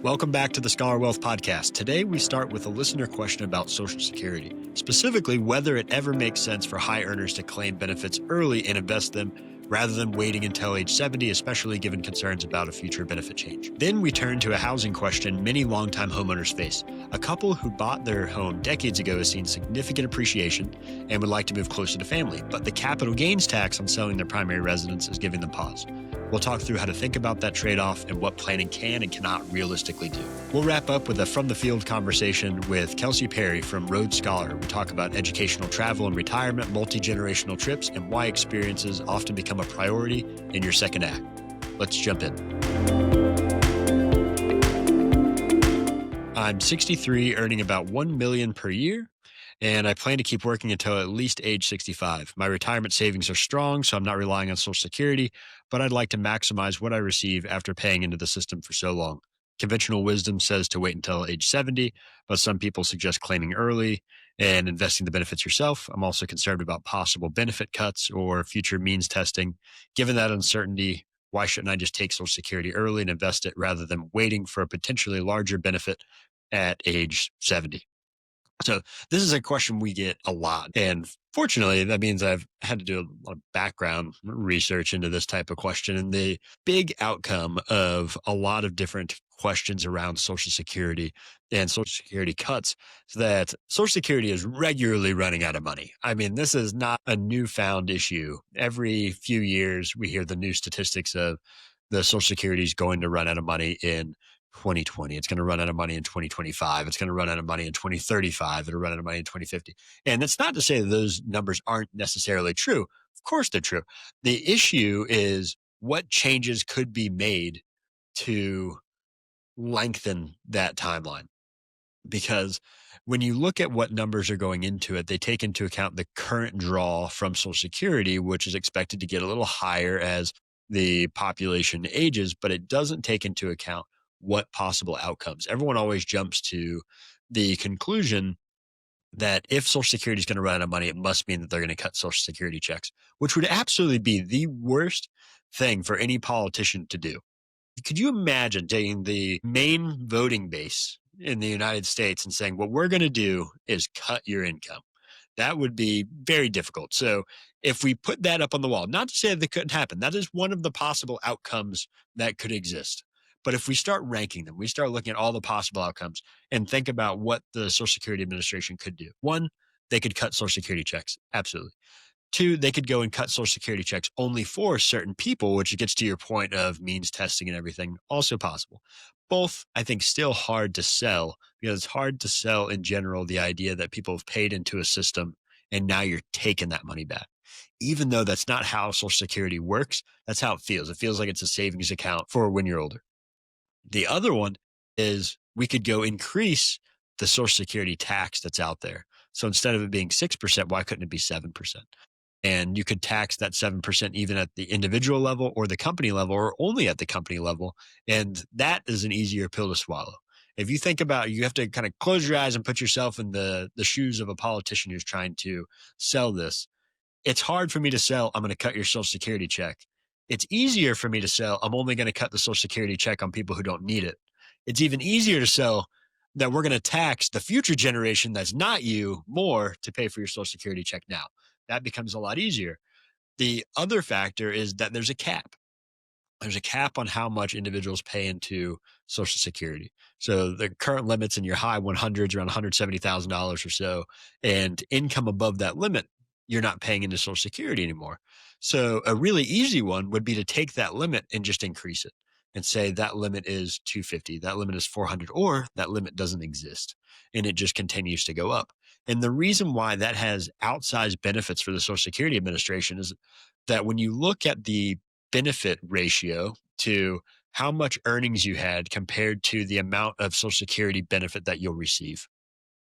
Welcome back to the Scholar Wealth Podcast. Today, we start with a listener question about Social Security, specifically whether it ever makes sense for high earners to claim benefits early and invest them rather than waiting until age 70, especially given concerns about a future benefit change. Then we turn to a housing question many longtime homeowners face. A couple who bought their home decades ago has seen significant appreciation and would like to move closer to family, but the capital gains tax on selling their primary residence is giving them pause. We'll talk through how to think about that trade-off and what planning can and cannot realistically do. We'll wrap up with a from the field conversation with Kelsey Perri from Road Scholar. We talk about educational travel and retirement, multi-generational trips, and why experiences often become a priority in your second act. Let's jump in. I'm 63, earning about $1 million per year, and I plan to keep working until at least age 65. My retirement savings are strong, so I'm not relying on Social Security, but I'd like to maximize what I receive after paying into the system for so long. Conventional wisdom says to wait until age 70, but some people suggest claiming early and investing the benefits yourself. I'm also concerned about possible benefit cuts or future means testing. Given that uncertainty, why shouldn't I just take Social Security early and invest it rather than waiting for a potentially larger benefit at age 70? So this is a question we get a lot. And fortunately, that means I've had to do a lot of background research into this type of question. And the big outcome of a lot of different questions around Social Security and Social Security cuts is that Social Security is regularly running out of money. I mean, this is not a newfound issue. Every few years, we hear the new statistics of the Social Security is going to run out of money in 2020. It's going to run out of money in 2025. It's going to run out of money in 2035. It'll run out of money in 2050. And that's not to say that those numbers aren't necessarily true. Of course they're true. The issue is what changes could be made to lengthen that timeline. Because when you look at what numbers are going into it, they take into account the current draw from Social Security, which is expected to get a little higher as the population ages, but it doesn't take into account what possible outcomes. Everyone always jumps to the conclusion that if Social Security is going to run out of money, it must mean that they're going to cut Social Security checks, which would absolutely be the worst thing for any politician to do. Could you imagine taking the main voting base in the United States and saying, what we're going to do is cut your income? That would be very difficult. So if we put that up on the wall, not to say that couldn't happen, that is one of the possible outcomes that could exist. But if we start ranking them, we start looking at all the possible outcomes and think about what the Social Security Administration could do. One, they could cut Social Security checks. Absolutely. Two, they could go and cut Social Security checks only for certain people, which gets to your point of means testing and everything, also possible. Both, I think, still hard to sell because it's hard to sell in general the idea that people have paid into a system and now you're taking that money back. Even though that's not how Social Security works, that's how it feels. It feels like it's a savings account for when you're older. The other one is we could go increase the Social Security tax that's out there. So instead of it being 6%, why couldn't it be 7%? And you could tax that 7% even at the individual level or the company level or only at the company level. And that is an easier pill to swallow. If you think about, you have to kind of close your eyes and put yourself in the shoes of a politician who's trying to sell this. It's hard for me to sell, I'm going to cut your Social Security check. It's easier for me to sell, I'm only going to cut the Social Security check on people who don't need it. It's even easier to sell that we're going to tax the future generation that's not you more to pay for your Social Security check now. That becomes a lot easier. The other factor is that there's a cap. There's a cap on how much individuals pay into Social Security. So the current limits in your high 100s, around $170,000 or so, and income above that limit, you're not paying into Social Security anymore. So a really easy one would be to take that limit and just increase it and say that limit is 250, that limit is 400, or that limit doesn't exist and it just continues to go up. And the reason why that has outsized benefits for the Social Security Administration is that when you look at the benefit ratio to how much earnings you had compared to the amount of Social Security benefit that you'll receive,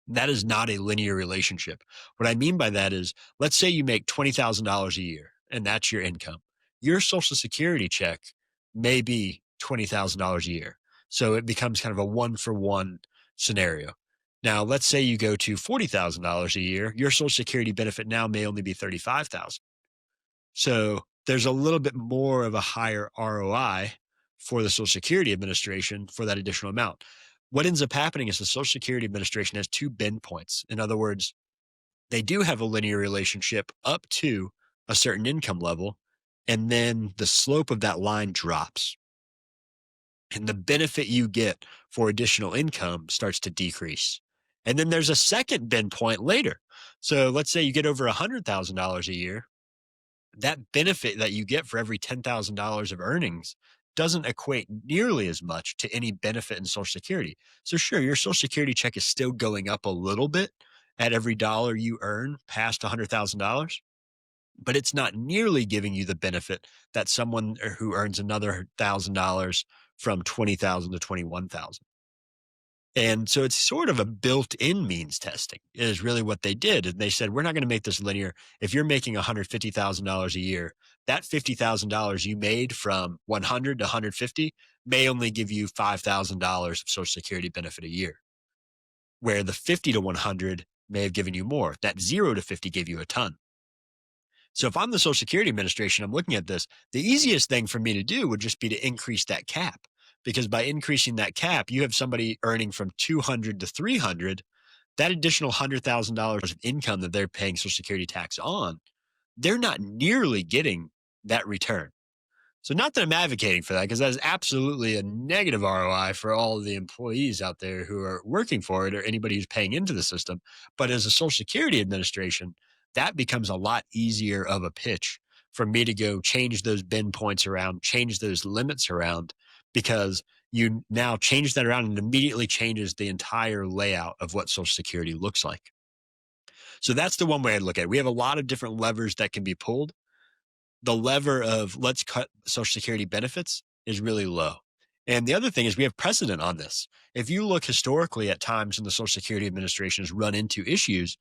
that is not a linear relationship. What I mean by that is, let's say you make $20,000 a year and that's your income. Your Social Security check may be $20,000 a year. So it becomes kind of a one-for-one scenario. Now, let's say you go to $40,000 a year. Your Social Security benefit now may only be $35,000. So there's a little bit more of a higher ROI for the Social Security Administration for that additional amount. What ends up happening is the Social Security Administration has two bend points. In other words, they do have a linear relationship up to a certain income level, and then the slope of that line drops. And the benefit you get for additional income starts to decrease. And then there's a second bend point later. So let's say you get over $100,000 a year. That benefit that you get for every $10,000 of earnings doesn't equate nearly as much to any benefit in Social Security. So, sure, your Social Security check is still going up a little bit at every dollar you earn past $100,000, but it's not nearly giving you the benefit that someone who earns another $1,000 from 20,000 to 21,000. And so it's sort of a built-in means testing is really what they did. And they said, we're not going to make this linear. If you're making $150,000 a year, that $50,000 you made from 100 to 150 may only give you $5,000 of Social Security benefit a year, where the 50 to 100 may have given you more. That 0 to 50 gave you a ton. So if I'm the Social Security Administration, I'm looking at this, the easiest thing for me to do would just be to increase that cap. Because by increasing that cap, you have somebody earning from 200 to 300, that additional $100,000 of income that they're paying Social Security tax on, they're not nearly getting that return. So not that I'm advocating for that, because that is absolutely a negative ROI for all of the employees out there who are working for it or anybody who's paying into the system. But as a Social Security Administration, that becomes a lot easier of a pitch for me to go change those bend points around, change those limits around, because you now change that around and immediately changes the entire layout of what Social Security looks like. So that's the one way I look at it. We have a lot of different levers that can be pulled. The lever of let's cut Social Security benefits is really low. And the other thing is we have precedent on this. If you look historically at times when the Social Security Administration has run into issues,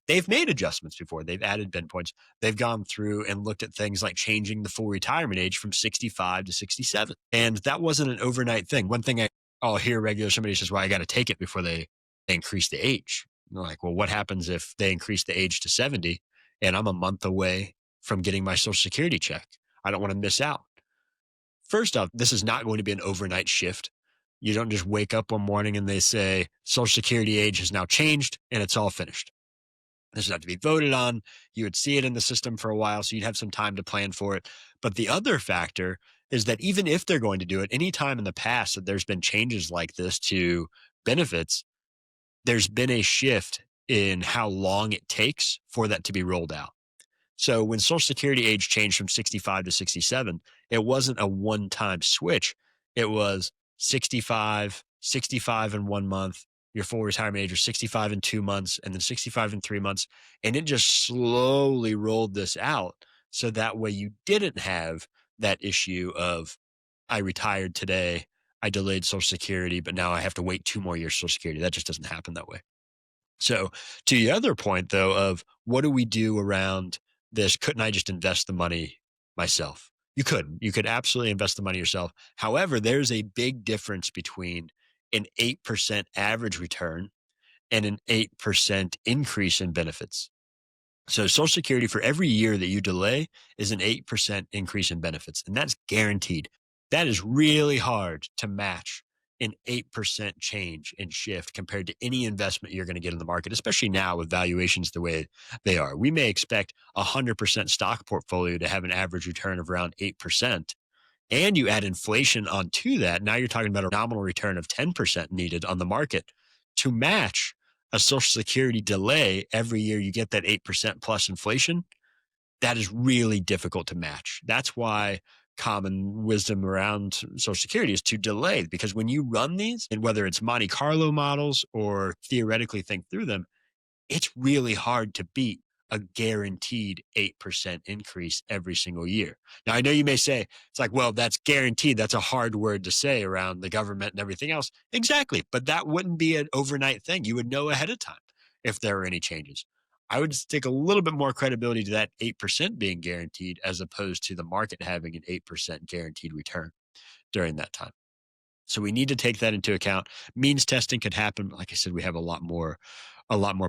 they've made adjustments before. They've added bend points. They've gone through and looked at things like changing the full retirement age from 65 to 67. And that wasn't an overnight thing. One thing I'll hear regular somebody says, well, I got to take it before they increase the age. And they're like, well, what happens if they increase the age to 70 and I'm a month away from getting my Social Security check? I don't want to miss out. First off, this is not going to be an overnight shift. You don't just wake up one morning and they say Social Security age has now changed and it's all finished. This would have to be voted on. You would see it in the system for a while, so you'd have some time to plan for it. But the other factor is that even if they're going to do it, any time in the past that there's been changes like this to benefits, there's been a shift in how long it takes for that to be rolled out. So when Social Security age changed from 65 to 67, it wasn't a one-time switch. It was 65, 65 in 1 month, your full retirement age was 65 in 2 months, and then 65 in 3 months. And it just slowly rolled this out. So that way you didn't have that issue of, I retired today, I delayed Social Security, but now I have to wait 2 more years Social Security. That just doesn't happen that way. So to the other point, though, of what do we do around this? Couldn't I just invest the money myself? You couldn't. You could absolutely invest the money yourself. However, there's a big difference between an 8% average return and an 8% increase in benefits. So Social Security for every year that you delay is an 8% increase in benefits, and that's guaranteed. That is really hard to match an 8% change and shift compared to any investment you're going to get in the market, especially now with valuations the way they are. We may expect a 100% stock portfolio to have an average return of around 8%. And you add inflation onto that. Now you're talking about a nominal return of 10% needed on the market to match a Social Security delay every year you get that 8% plus inflation. That is really difficult to match. That's why common wisdom around Social Security is to delay, because when you run these, and whether it's Monte Carlo models or theoretically think through them, it's really hard to beat a guaranteed 8% increase every single year. Now, I know you may say, it's like, well, that's guaranteed. That's a hard word to say around the government and everything else. Exactly. But that wouldn't be an overnight thing. You would know ahead of time if there were any changes. I would stick a little bit more credibility to that 8% being guaranteed as opposed to the market having an 8% guaranteed return during that time. So we need to take that into account. Means testing could happen. Like I said, we have a lot more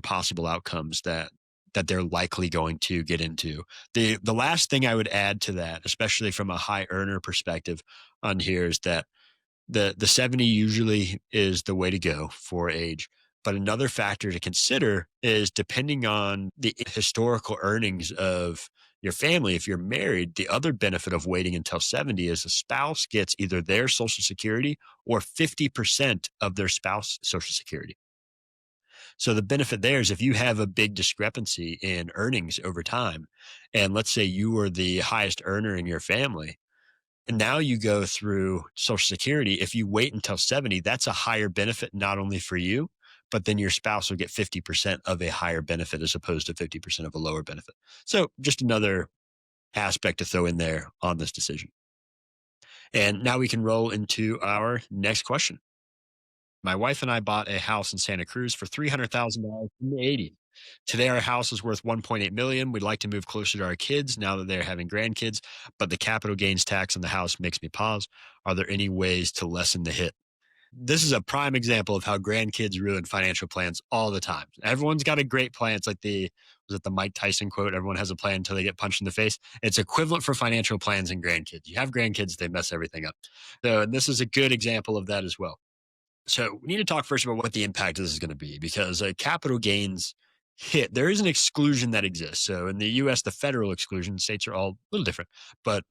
possible outcomes that that they're likely going to get into. The last thing I would add to that, especially from a high earner perspective on here, is that the 70 usually is the way to go for age. But another factor to consider is depending on the historical earnings of your family. If you're married, the other benefit of waiting until 70 is a spouse gets either their social security or 50% of their spouse social security. So the benefit there is if you have a big discrepancy in earnings over time, and let's say you were the highest earner in your family, and now you go through Social Security. If you wait until 70, that's a higher benefit, not only for you, but then your spouse will get 50% of a higher benefit as opposed to 50% of a lower benefit. So just another aspect to throw in there on this decision. And now we can roll into our next question. My wife and I bought a house in Santa Cruz for $300,000 in the 80s. Today, our house is worth 1.8 million. We'd like to move closer to our kids now that they're having grandkids, but the capital gains tax on the house makes me pause. Are there any ways to lessen the hit? This is a prime example of how grandkids ruin financial plans all the time. Everyone's got a great plan. It's like was it the Mike Tyson quote? Everyone has a plan until they get punched in the face. It's equivalent for financial plans and grandkids. You have grandkids, they mess everything up. So this is a good example of that as well. So we need to talk first about what the impact of this is going to be because capital gains hit, there is an exclusion that exists. So in the US, the federal exclusion, states are all a little different, but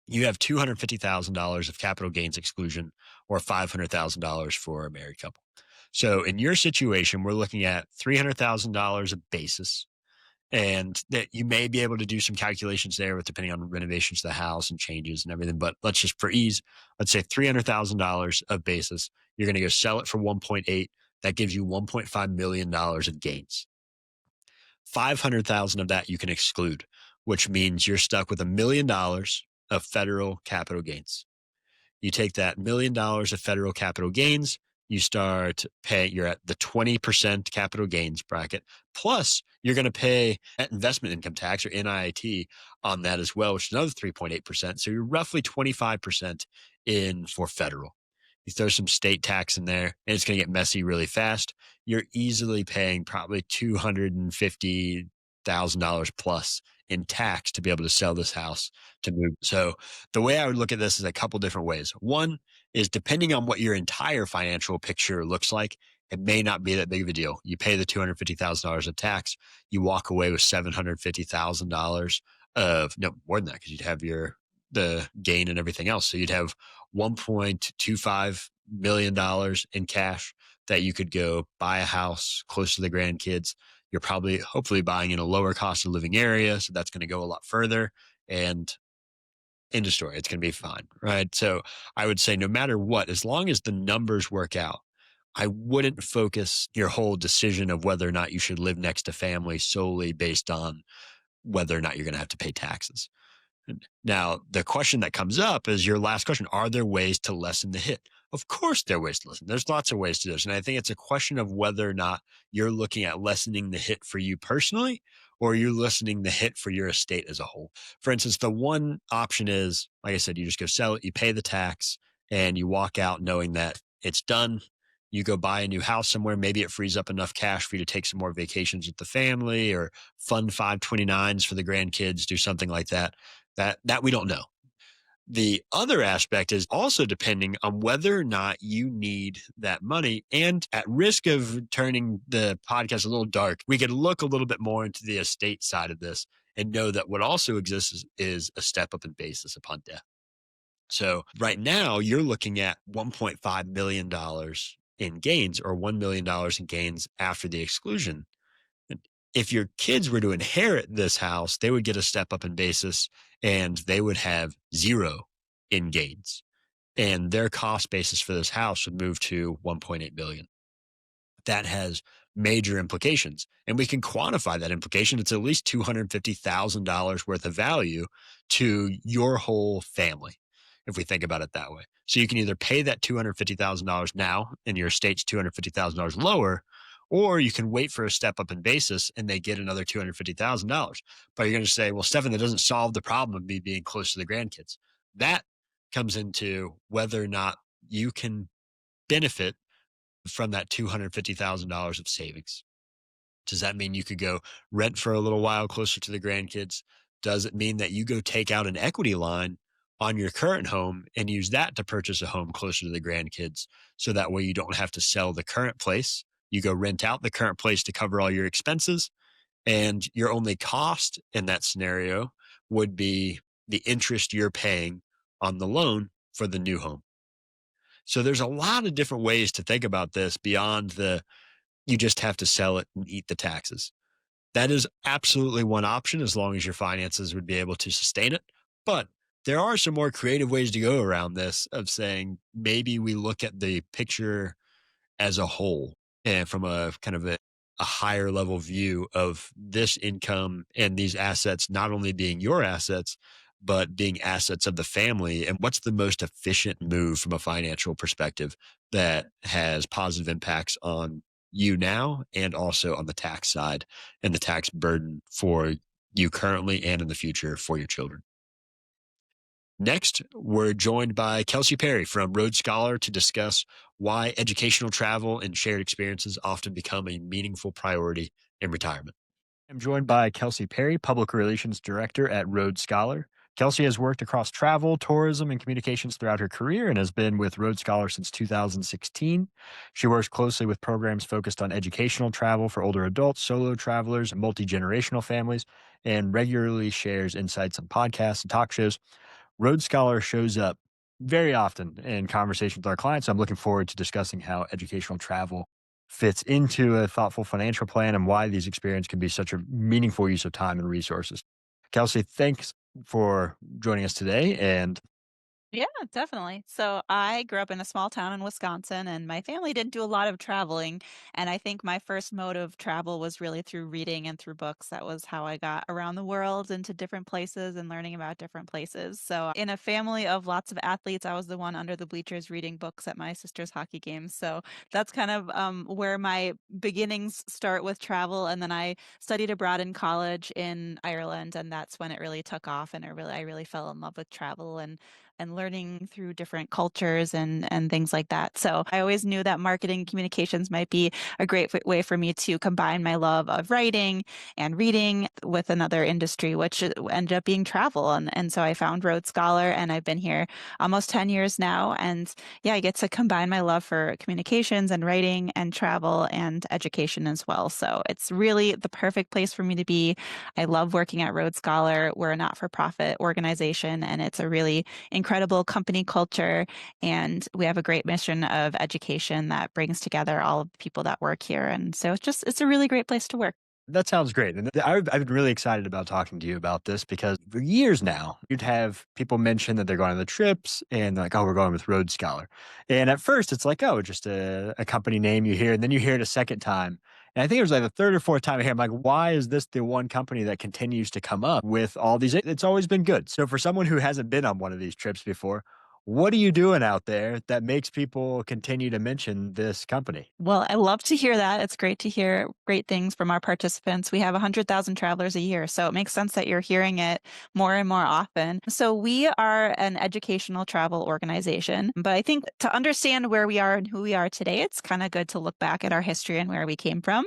you have $250,000 of capital gains exclusion or $500,000 for a married couple. So in your situation, we're looking at $300,000 of basis, and that you may be able to do some calculations there with depending on renovations to the house and changes and everything. But let's just for ease, let's say $300,000 of basis. You're going to go sell it for 1.8. That gives you $1.5 million of gains. 500,000 of that you can exclude, which means you're stuck with $1 million of federal capital gains. You take that $1 million of federal capital gains, you start paying, you're at the 20% capital gains bracket. Plus, you're going to pay investment income tax or NIIT on that as well, which is another 3.8%. So you're roughly 25% in for federal. You throw some state tax in there, and it's going to get messy really fast. You're easily paying probably $250,000 plus in tax to be able to sell this house to move. So the way I would look at this is a couple different ways. One is depending on what your entire financial picture looks like, it may not be that big of a deal. You pay the $250,000 of tax, you walk away with $750,000 of no more than that because you'd have the gain and everything else. So you'd have $1.25 million in cash that you could go buy a house close to the grandkids. You're probably hopefully buying in a lower cost of living area. So that's going to go a lot further. And end of story. It's going to be fine. Right. So I would say no matter what, as long as the numbers work out, I wouldn't focus your whole decision of whether or not you should live next to family solely based on whether or not you're going to have to pay taxes. Now, the question that comes up is your last question. Are there ways to lessen the hit? Of course, there are ways to lessen. There's lots of ways to do this. And I think it's a question of whether or not you're looking at lessening the hit for you personally, or you're lessening the hit for your estate as a whole. For instance, the one option is, like I said, you just go sell it, you pay the tax, and you walk out knowing that it's done. You go buy a new house somewhere. Maybe it frees up enough cash for you to take some more vacations with the family or fund 529s for the grandkids, do something like that. That we don't know. The other aspect is also depending on whether or not you need that money. And at risk of turning the podcast a little dark, we could look a little bit more into the estate side of this and know that what also exists is a step up in basis upon death. So right now you're looking at $1.5 million in gains or $1 million in gains after the exclusion. If your kids were to inherit this house, they would get a step up in basis and they would have zero in gains. And their cost basis for this house would move to 1.8 million. That has major implications. And we can quantify that implication. It's at least $250,000 worth of value to your whole family, if we think about it that way. So you can either pay that $250,000 now and your estate's $250,000 lower, or you can wait for a step up in basis and they get another $250,000. But you're going to say, well, Stephan, that doesn't solve the problem of me being close to the grandkids. That comes into whether or not you can benefit from that $250,000 of savings. Does that mean you could go rent for a little while closer to the grandkids? Does it mean that you go take out an equity line on your current home and use that to purchase a home closer to the grandkids? So that way you don't have to sell the current place. You go rent out the current place to cover all your expenses. And your only cost in that scenario would be the interest you're paying on the loan for the new home. So there's a lot of different ways to think about this beyond the you just have to sell it and eat the taxes. That is absolutely one option as long as your finances would be able to sustain it. But there are some more creative ways to go around this of saying maybe we look at the picture as a whole and from a kind of a higher level view of this income and these assets not only being your assets, but being assets of the family. And what's the most efficient move from a financial perspective that has positive impacts on you now and also on the tax side and the tax burden for you currently and in the future for your children. Next, we're joined by Kelsey Perri from Road Scholar to discuss why educational travel and shared experiences often become a meaningful priority in retirement. I'm joined by Kelsey Perri, Public Relations Director at Road Scholar. Kelsey has worked across travel, tourism, and communications throughout her career and has been with Road Scholar since 2016. She works closely with programs focused on educational travel for older adults, solo travelers, and multi generational families, and regularly shares insights on podcasts and talk shows. Road Scholar shows up very often in conversations with our clients. I'm looking forward to discussing how educational travel fits into a thoughtful financial plan and why these experiences can be such a meaningful use of time and resources. Kelsey, thanks for joining us today. And Yeah, definitely. So I grew up in a small town in Wisconsin, and my family didn't do a lot of traveling. And I think my first mode of travel was really through reading and through books. That was how I got around the world into different places and learning about different places. So, in a family of lots of athletes, I was the one under the bleachers reading books at my sister's hockey games. So, that's kind of where my beginnings start with travel. And then I studied abroad in college in Ireland, and that's when it really took off. And I really fell in love with travel and learning through different cultures and things like that. So I always knew that marketing communications might be a great way for me to combine my love of writing and reading with another industry, which ended up being travel. And so I found Road Scholar, and I've been here almost 10 years now. And yeah, I get to combine my love for communications and writing and travel and education as well. So it's really the perfect place for me to be. I love working at Road Scholar. We're a not-for-profit organization, and it's a really incredible company culture. And we have a great mission of education that brings together all of the people that work here. And so it's a really great place to work. that sounds great. And I've been really excited about talking to you about this because for years now, you'd have people mention that they're going on the trips and they're like, oh, we're going with Road Scholar. And at first, it's like, oh, just a company name you hear. And then you hear it a second time. And I think it was like the third or fourth time I hear, I'm like, why is this the one company that continues to come up with all these? It's always been good. So for someone who hasn't been on one of these trips before, what are you doing out there that makes people continue to mention this company? Well, I love to hear that. It's great to hear great things from our participants. We have 100,000 travelers a year, so it makes sense that you're hearing it more and more often. So, we are an educational travel organization, but I think to understand where we are and who we are today, it's kind of good to look back at our history and where we came from.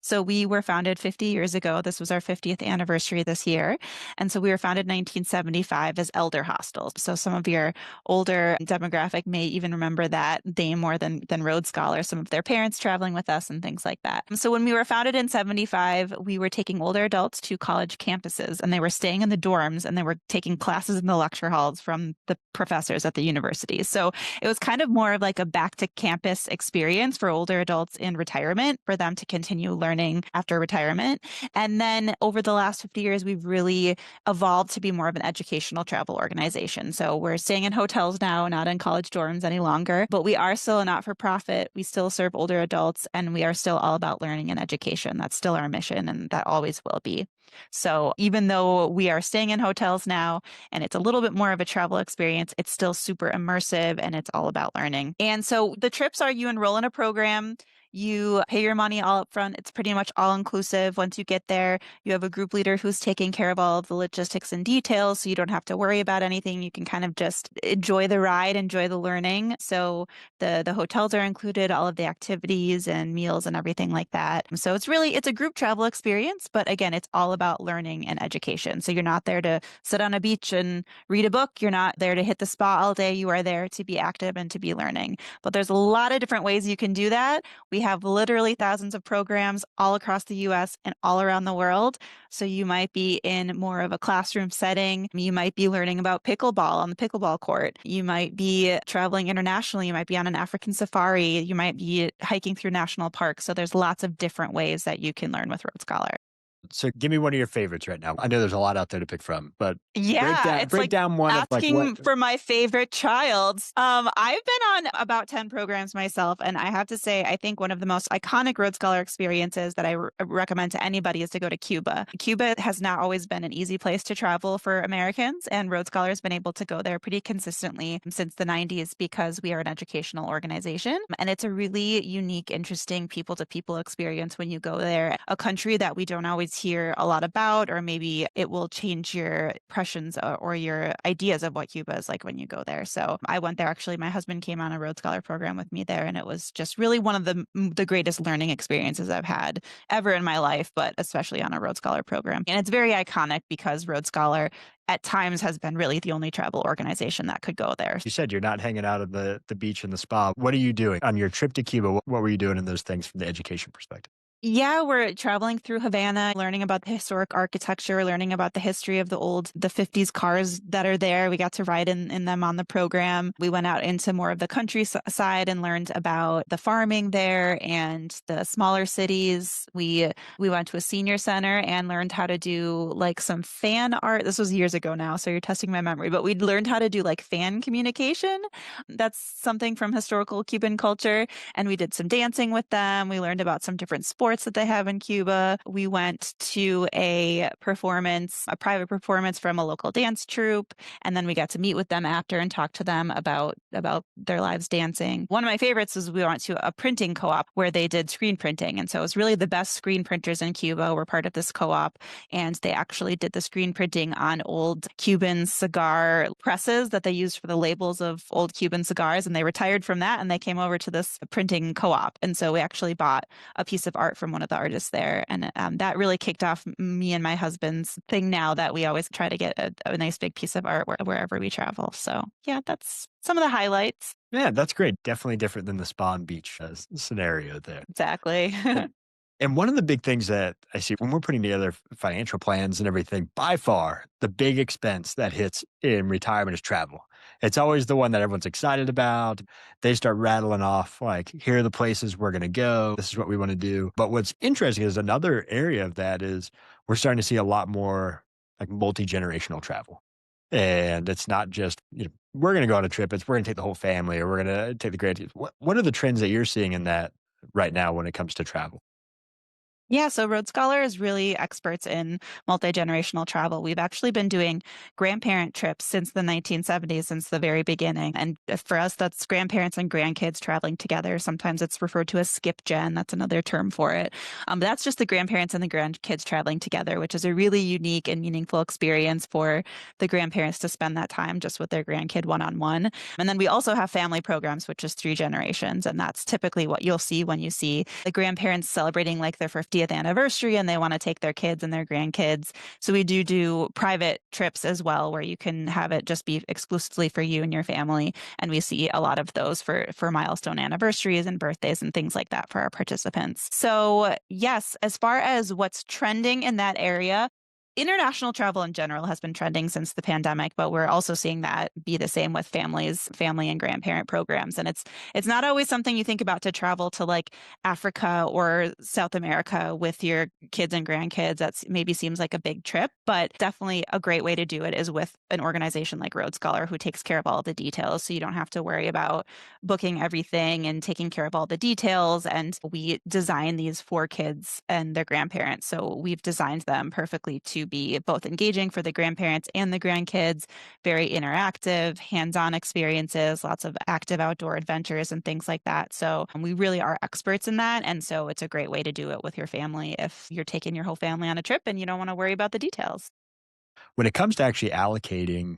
So, we were founded 50 years ago. This was our 50th anniversary this year. And so, we were founded in 1975 as elder hostels. So, some of your older demographic may even remember that name more than Road Scholar, some of their parents traveling with us and things like that. So when we were founded in 75, we were taking older adults to college campuses, and they were staying in the dorms, and they were taking classes in the lecture halls from the professors at the universities. So it was kind of more of like a back to campus experience for older adults in retirement for them to continue learning after retirement. And then over the last 50 years, we've really evolved to be more of an educational travel organization. So we're staying in hotels now, not in college dorms any longer, but we are still a not for profit. We still serve older adults, and we are still all about learning and education. That's still our mission, and that always will be. So even though we are staying in hotels now and it's a little bit more of a travel experience, it's still super immersive and it's all about learning. And so the trips are you enroll in a program. You pay your money all up front. It's pretty much all inclusive. Once you get there, you have a group leader who's taking care of all of the logistics and details, so you don't have to worry about anything. You can kind of just enjoy the ride, enjoy the learning. So the hotels are included, all of the activities and meals and everything like that. So it's a group travel experience, but again, it's all about learning and education. So you're not there to sit on a beach and read a book. You're not there to hit the spa all day. You are there to be active and to be learning. But there's a lot of different ways you can do that. We have literally thousands of programs all across the US and all around the world. So you might be in more of a classroom setting. You might be learning about pickleball on the pickleball court. You might be traveling internationally. You might be on an African safari. You might be hiking through national parks. So there's lots of different ways that you can learn with Road Scholar. So give me one of your favorites right now. I know there's a lot out there to pick from, but Yeah, it's break like down one of like what. asking for my favorite child. I've been on about 10 programs myself, and I have to say, I think one of the most iconic Road Scholar experiences that I recommend to anybody is to go to Cuba. Cuba has not always been an easy place to travel for Americans, and Road Scholar has been able to go there pretty consistently since the 90s because we are an educational organization. And it's a really unique, interesting people to people experience when you go there, a country that we don't always hear a lot about, or maybe it will change your impressions or your ideas of what Cuba is like when you go there. So I went there actually. My husband came on a Road Scholar program with me there, and it was just really one of the greatest learning experiences I've had ever in my life, but especially on a Road Scholar program. And it's very iconic because Road Scholar at times has been really the only travel organization that could go there. You said you're not hanging out at the beach and the spa. What are you doing on your trip to Cuba? What were you doing in those things from the education perspective? Yeah, we're traveling through Havana, learning about the historic architecture, learning about the history of the 50s cars that are there. We got to ride in them on the program. We went out into more of the countryside and learned about the farming there and the smaller cities. We went to a senior center and learned how to do like some fan art. This was years ago now, so you're testing my memory, but we learned how to do like fan communication. That's something from historical Cuban culture. And we did some dancing with them. We learned about some different sports that they have in Cuba. We went to a private performance from a local dance troupe, and then we got to meet with them after and talk to them about their lives dancing. One of my favorites is we went to a printing co-op where they did screen printing, and so it was really the best screen printers in Cuba were part of this co-op, and they actually did the screen printing on old Cuban cigar presses that they used for the labels of old Cuban cigars, and they retired from that and they came over to this printing co-op, and so we actually bought a piece of art from one of the artists there. And that really kicked off me and my husband's thing now that we always try to get a nice big piece of art wherever we travel. So yeah, that's some of the highlights. Yeah, that's great. Definitely different than the spa and beach scenario there. Exactly. And one of the big things that I see when we're putting together financial plans and everything, by far, the big expense that hits in retirement is travel. It's always the one that everyone's excited about. They start rattling off, like, here are the places we're going to go. This is what we want to do. But what's interesting is another area of that is we're starting to see a lot more like multi generational travel. And it's not just, we're going to go on a trip. It's we're going to take the whole family or we're going to take the grandkids. What are the trends that you're seeing in that right now when it comes to travel? Yeah, so Road Scholar is really experts in multi-generational travel. We've actually been doing grandparent trips since the 1970s, since the very beginning. And for us, that's grandparents and grandkids traveling together. Sometimes it's referred to as skip gen. That's another term for it. But that's just the grandparents and the grandkids traveling together, which is a really unique and meaningful experience for the grandparents to spend that time just with their grandkid one-on-one. And then we also have family programs, which is 3 generations. And that's typically what you'll see when you see the grandparents celebrating like their 50th anniversary and they want to take their kids and their grandkids. So we do private trips as well, where you can have it just be exclusively for you and your family. And we see a lot of those for milestone anniversaries and birthdays and things like that for our participants. So yes, as far as what's trending in that area, international travel in general has been trending since the pandemic, but we're also seeing that be the same with family and grandparent programs. And it's not always something you think about to travel to like Africa or South America with your kids and grandkids. That's maybe seems like a big trip, but definitely a great way to do it is with an organization like Road Scholar who takes care of all the details. So you don't have to worry about booking everything and taking care of all the details. And we design these for kids and their grandparents. So we've designed them perfectly to to be both engaging for the grandparents and the grandkids, very interactive, hands-on experiences, lots of active outdoor adventures and things like that. So we really are experts in that. And so it's a great way to do it with your family if you're taking your whole family on a trip and you don't want to worry about the details. When it comes to actually allocating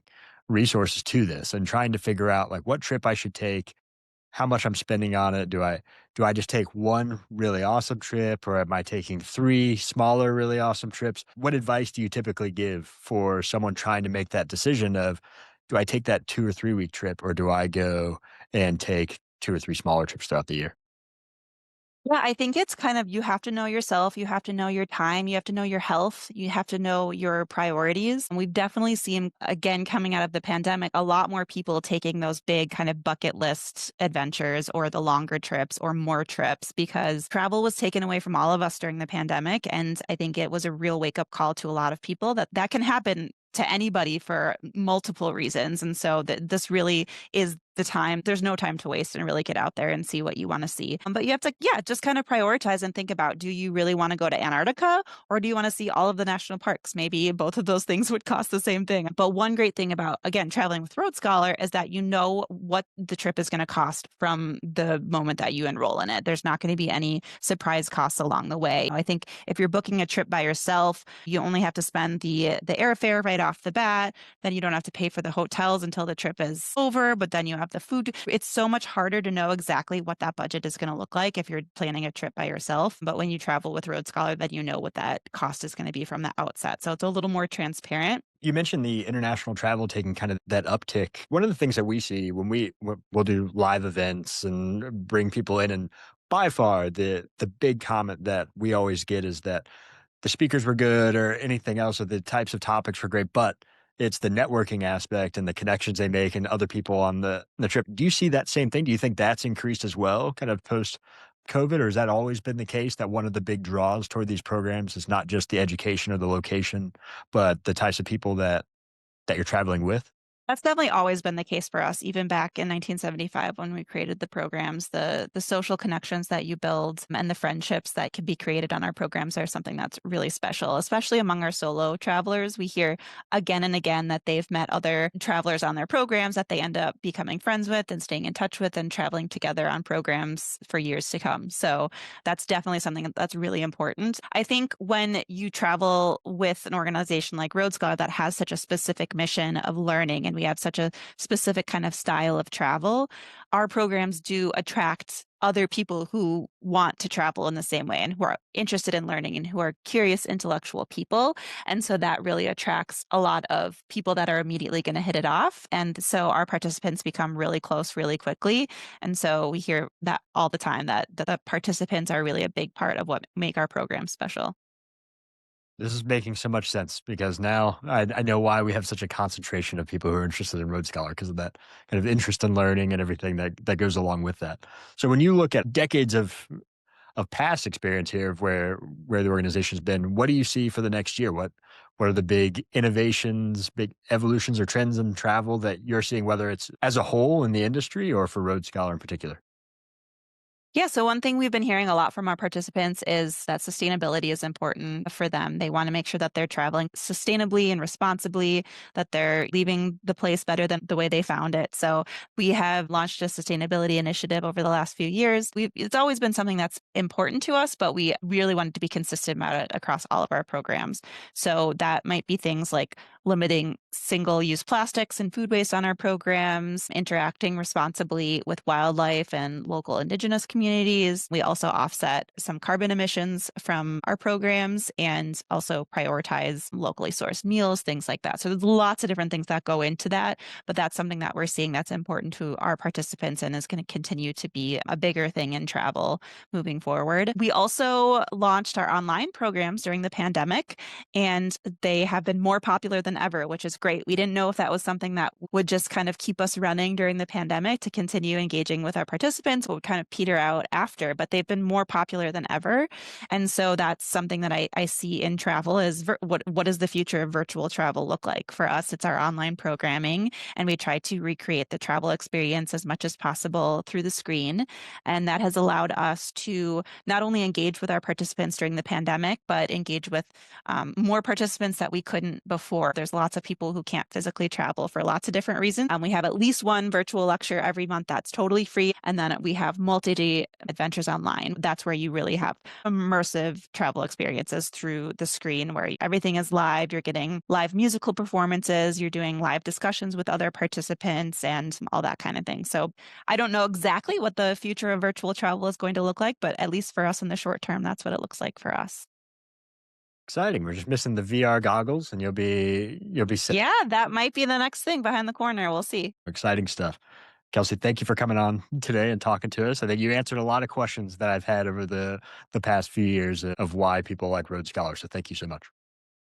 resources to this and trying to figure out like what trip I should take, how much I'm spending on it. Do I just take one really awesome trip or am I taking three smaller, really awesome trips? What advice do you typically give for someone trying to make that decision of do I take that 2 or 3 week trip or do I go and take two or three smaller trips throughout the year? Yeah, I think it's kind of you have to know yourself, you have to know your time, you have to know your health, you have to know your priorities. And we've definitely seen, again, coming out of the pandemic, a lot more people taking those big kind of bucket list adventures or the longer trips or more trips because travel was taken away from all of us during the pandemic. And I think it was a real wake up call to a lot of people that that can happen to anybody for multiple reasons. And so that this really is the time. There's no time to waste and really get out there and see what you want to see. But you have to, yeah, just kind of prioritize and think about do you really want to go to Antarctica or do you want to see all of the national parks? Maybe both of those things would cost the same thing. But one great thing about, again, traveling with Road Scholar is that you know what the trip is going to cost from the moment that you enroll in it. There's not going to be any surprise costs along the way. I think if you're booking a trip by yourself, you only have to spend the airfare right off the bat. Then you don't have to pay for the hotels until the trip is over, but then you have the food. It's so much harder to know exactly what that budget is going to look like if you're planning a trip by yourself. But when you travel with Road Scholar, then you know what that cost is going to be from the outset. So it's a little more transparent. You mentioned the international travel taking kind of that uptick. One of the things that we see when we'll do live events and bring people in, and by far the big comment that we always get is that the speakers were good or anything else, or the types of topics were great, but it's the networking aspect and the connections they make and other people on the trip. Do you see that same thing? Do you think that's increased as well, kind of post COVID, or has that always been the case that one of the big draws toward these programs is not just the education or the location, but the types of people that you're traveling with? That's definitely always been the case for us, even back in 1975 when we created the programs. The social connections that you build and the friendships that can be created on our programs are something that's really special, especially among our solo travelers. We hear again and again that they've met other travelers on their programs that they end up becoming friends with and staying in touch with and traveling together on programs for years to come. So that's definitely something that's really important. I think when you travel with an organization like Road Scholar that has such a specific mission of learning and we have such a specific kind of style of travel, our programs do attract other people who want to travel in the same way and who are interested in learning and who are curious intellectual people. And so that really attracts a lot of people that are immediately going to hit it off. And so our participants become really close really quickly. And so we hear that all the time that the participants are really a big part of what make our program special. This is making so much sense because now I know why we have such a concentration of people who are interested in Road Scholar because of that kind of interest in learning and everything that goes along with that. So when you look at decades of past experience here of where the organization's been, what do you see for the next year? What are the big innovations, big evolutions or trends in travel that you're seeing, whether it's as a whole in the industry or for Road Scholar in particular? Yeah, so one thing we've been hearing a lot from our participants is that sustainability is important for them. They want to make sure that they're traveling sustainably and responsibly, that they're leaving the place better than the way they found it. So we have launched a sustainability initiative over the last few years. It's always been something that's important to us, but we really wanted to be consistent about it across all of our programs. So that might be things like limiting single-use plastics and food waste on our programs, interacting responsibly with wildlife and local indigenous communities. We also offset some carbon emissions from our programs and also prioritize locally sourced meals, things like that. So there's lots of different things that go into that, but that's something that we're seeing that's important to our participants and is going to continue to be a bigger thing in travel moving forward. We also launched our online programs during the pandemic, and they have been more popular than ever, which is great. We didn't know if that was something that would just kind of keep us running during the pandemic to continue engaging with our participants, or would kind of peter out after, but they've been more popular than ever. And so that's something that I see in travel is what does the future of virtual travel look like? For us, it's our online programming, and we try to recreate the travel experience as much as possible through the screen. And that has allowed us to not only engage with our participants during the pandemic, but engage with more participants that we couldn't before. There's lots of people who can't physically travel for lots of different reasons. We have at least one virtual lecture every month that's totally free. And then we have multi-day adventures online. That's where you really have immersive travel experiences through the screen where everything is live. You're getting live musical performances. You're doing live discussions with other participants and all that kind of thing. So I don't know exactly what the future of virtual travel is going to look like, but at least for us in the short term, that's what it looks like for us. Exciting. We're just missing the VR goggles and you'll be set. Yeah, that might be the next thing behind the corner. We'll see. Exciting stuff. Kelsey, thank you for coming on today and talking to us. I think you answered a lot of questions that I've had over the past few years of why people like Rhodes Scholars. So thank you so much.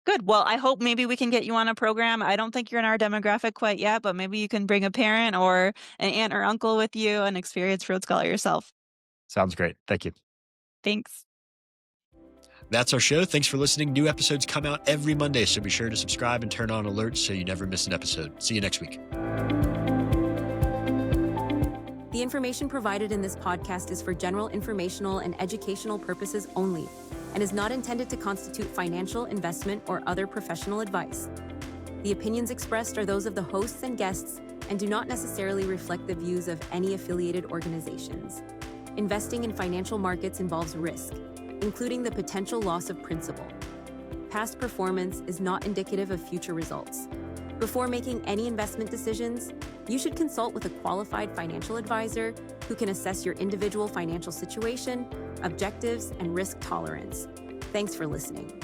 Good. Well, I hope maybe we can get you on a program. I don't think you're in our demographic quite yet, but maybe you can bring a parent or an aunt or uncle with you and experience Rhodes Scholar yourself. Sounds great. Thank you. Thanks. That's our show. Thanks for listening. New episodes come out every Monday, so be sure to subscribe and turn on alerts so you never miss an episode. See you next week. The information provided in this podcast is for general informational and educational purposes only and is not intended to constitute financial, investment, or other professional advice. The opinions expressed are those of the hosts and guests and do not necessarily reflect the views of any affiliated organizations. Investing in financial markets involves risk, including the potential loss of principal. Past performance is not indicative of future results. Before making any investment decisions, you should consult with a qualified financial advisor who can assess your individual financial situation, objectives, and risk tolerance. Thanks for listening.